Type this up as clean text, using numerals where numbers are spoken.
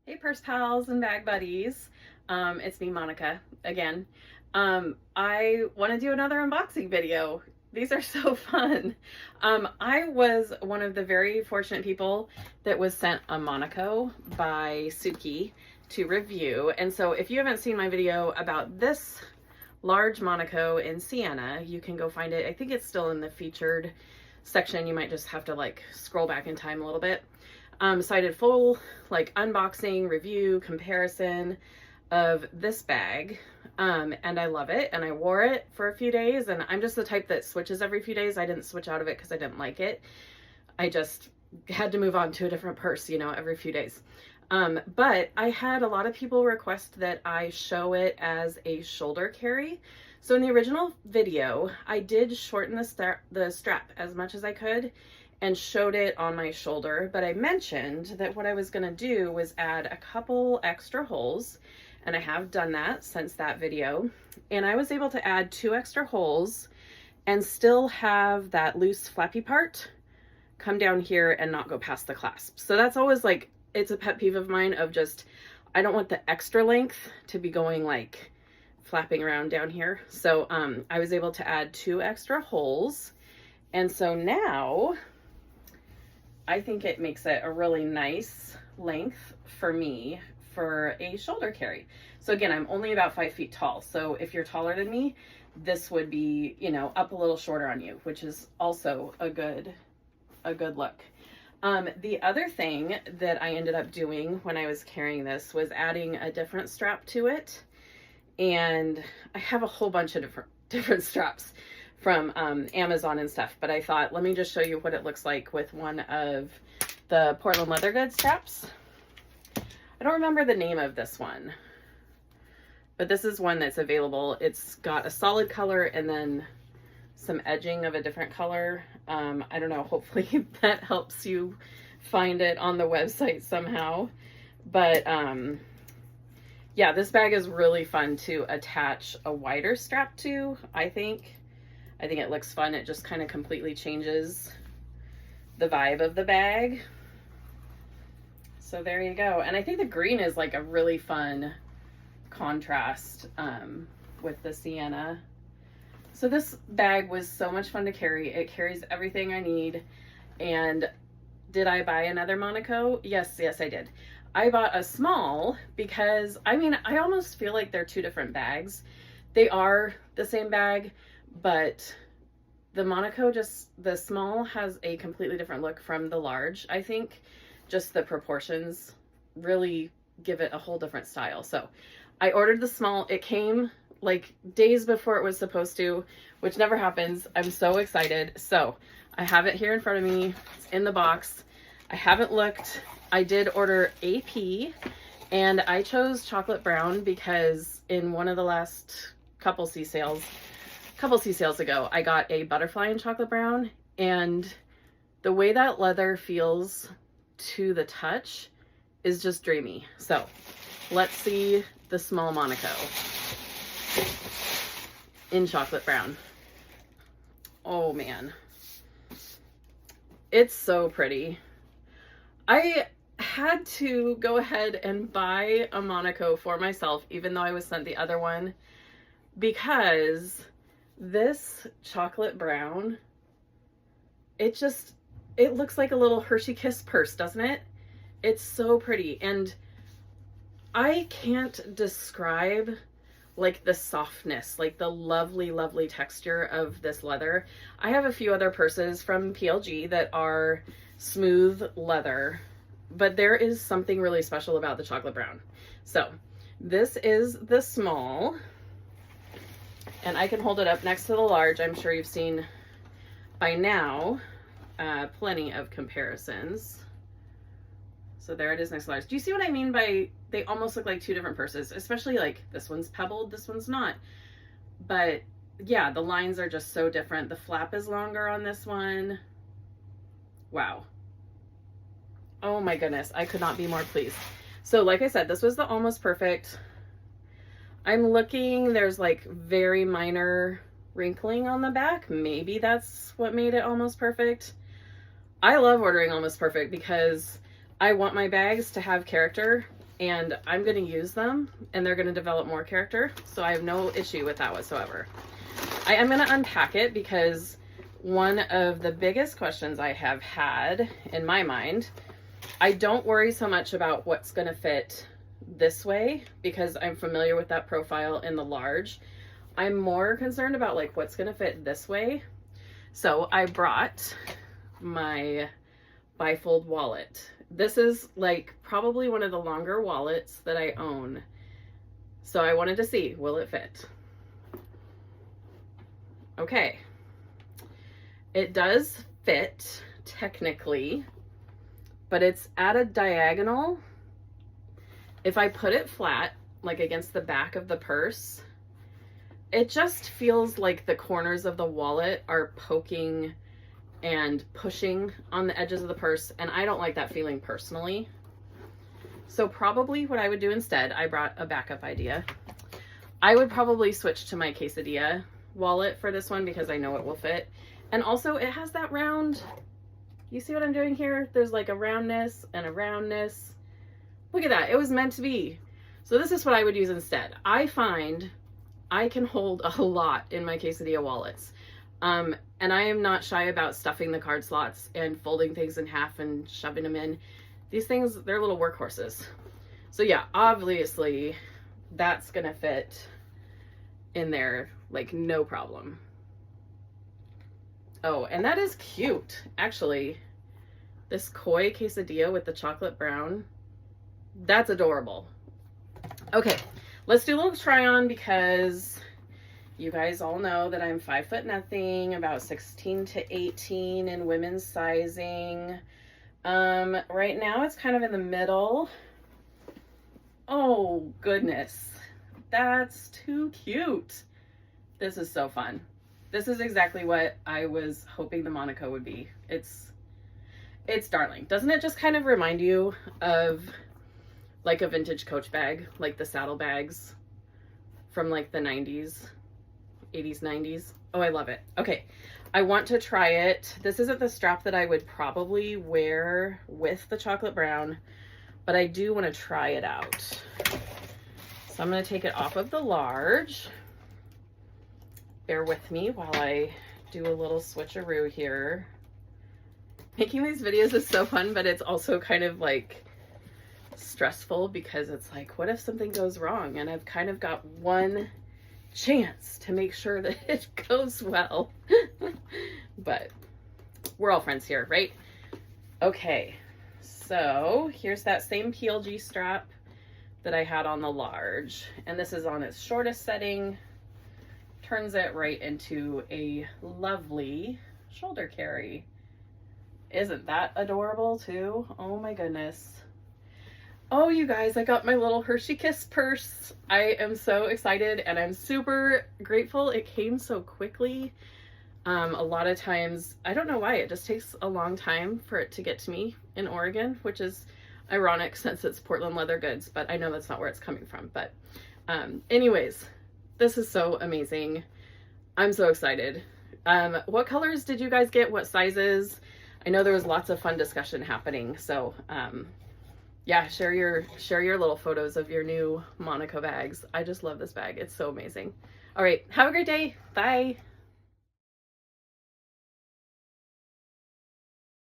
Hey purse pals and bag buddies. It's me, Monica, again. I want to do another unboxing video. These are so fun. I was one of the very fortunate people that was sent a Monaco by Suki to review. And so if you haven't seen my video about this large Monaco in Sienna, you can go find it. I think it's still in the featured section. You might just have to like scroll back in time a little bit. So I did full like unboxing, review, comparison of this bag. And I love it. And I wore it for a few days, and I'm just the type that switches every few days. I didn't switch out of it because I didn't like it. I just had to move on to a different purse, you know, every few days. But I had a lot of people request that I show it as a shoulder carry. So in the original video, I did shorten the strap as much as I could and showed it on my shoulder, but I mentioned that what I was gonna do was add a couple extra holes, and I have done that since that video. And I was able to add 2 extra holes and still have that loose flappy part come down here and not go past the clasp. So that's always like, it's a pet peeve of mine of just, I don't want the extra length to be going like flapping around down here. So I was able to add 2 extra holes. And so now I think it makes it a really nice length for me for a shoulder carry. So again, I'm only about 5 feet tall. So if you're taller than me, this would be, you know, up a little shorter on you, which is also a good look. The other thing that I ended up doing when I was carrying this was adding a different strap to it. And I have a whole bunch of different straps from Amazon and stuff, but I thought, let me just show you what it looks like with one of the Portland leather goods straps. I don't remember the name of this one, but this is one that's available. It's got a solid color and then some edging of a different color. I don't know, hopefully that helps you find it on the website somehow. But yeah, this bag is really fun to attach a wider strap to, I think. I think it looks fun. It just kind of completely changes the vibe of the bag. So there you go. And I think the green is like a really fun contrast with the sienna. So this bag was so much fun to carry. It carries everything I need. And did I buy another Monaco? Yes, I did. I bought a small because, I mean, I almost feel like they're 2 different bags. They are the same bag, but the Monaco, the small has a completely different look from the large. I think just the proportions really give it a whole different style. So I ordered the small. It came like days before it was supposed to, which never happens. I'm so excited. So I have it here in front of me. It's in the box. I haven't looked. I did order AP, and I chose chocolate brown because in one of the last couple sea sales ago, I got a butterfly in chocolate brown, and the way that leather feels to the touch is just dreamy. So let's see the small Monaco in chocolate brown. Oh man, it's so pretty. I had to go ahead and buy a Monaco for myself, even though I was sent the other one, because this chocolate brown, it looks like a little Hershey Kiss purse, doesn't it? It's so pretty. And I can't describe like the softness, like the lovely, lovely texture of this leather. I have a few other purses from PLG that are smooth leather, but there is something really special about the chocolate brown. So this is the small, and I can hold it up next to the large. I'm sure you've seen by now plenty of comparisons. So there it is next to large. Do you see what I mean by they almost look like 2 different purses? Especially like this one's pebbled, this one's not. But yeah, the lines are just so different. The flap is longer on this one. Wow. Oh my goodness, I could not be more pleased. So like I said, this was the almost perfect. I'm looking, there's like very minor wrinkling on the back. Maybe that's what made it almost perfect. I love ordering almost perfect because I want my bags to have character, and I'm going to use them and they're going to develop more character. So I have no issue with that whatsoever. I am going to unpack it because one of the biggest questions I have had in my mind, I don't worry so much about what's going to fit this way because I'm familiar with that profile in the large. I'm more concerned about like what's going to fit this way. So I brought my bifold wallet. This is like probably one of the longer wallets that I own. So I wanted to see, will it fit? Okay. It does fit technically, but it's at a diagonal. If I put it flat, like against the back of the purse, it just feels like the corners of the wallet are poking and pushing on the edges of the purse, and I don't like that feeling personally. So probably what I would do instead, I brought a backup idea. I would probably switch to my quesadilla wallet for this one because I know it will fit. And also it has that round, you see what I'm doing here? There's like a roundness and a roundness. Look at that, it was meant to be. So this is what I would use instead. I find I can hold a lot in my quesadilla wallets. And I am not shy about stuffing the card slots and folding things in half and shoving them in. These things, they're little workhorses. So yeah, obviously that's gonna fit in there like no problem. Oh, and that is cute. Actually, this koi quesadilla with the chocolate brown, that's adorable. Okay, let's do a little try on because you guys all know that I'm 5 foot nothing, about 16 to 18 in women's sizing. Right now it's kind of in the middle. Oh goodness, that's too cute. This is so fun. This is exactly what I was hoping the Monaco would be. It's darling. Doesn't it just kind of remind you of like a vintage Coach bag, like the saddle bags from like the 90s? 80s, 90s. Oh, I love it. Okay, I want to try it. This isn't the strap that I would probably wear with the chocolate brown, but I do want to try it out. So I'm going to take it off of the large. Bear with me while I do a little switcheroo here. Making these videos is so fun, but it's also kind of like stressful because it's like, what if something goes wrong? And I've kind of got one chance to make sure that it goes well. But we're all friends here, right? Okay, so here's that same PLG strap that I had on the large, and this is on its shortest setting. Turns it right into a lovely shoulder carry. Isn't that adorable too? Oh my goodness. Oh, you guys, I got my little Hershey Kiss purse. I am so excited and I'm super grateful it came so quickly. A lot of times, I don't know why, it just takes a long time for it to get to me in Oregon, which is ironic since it's Portland leather goods, but I know that's not where it's coming from. But anyways, this is so amazing. I'm so excited. What colors did you guys get? What sizes? I know there was lots of fun discussion happening. So yeah, share your little photos of your new Monaco bags. I just love this bag. It's so amazing. All right, have a great day. Bye.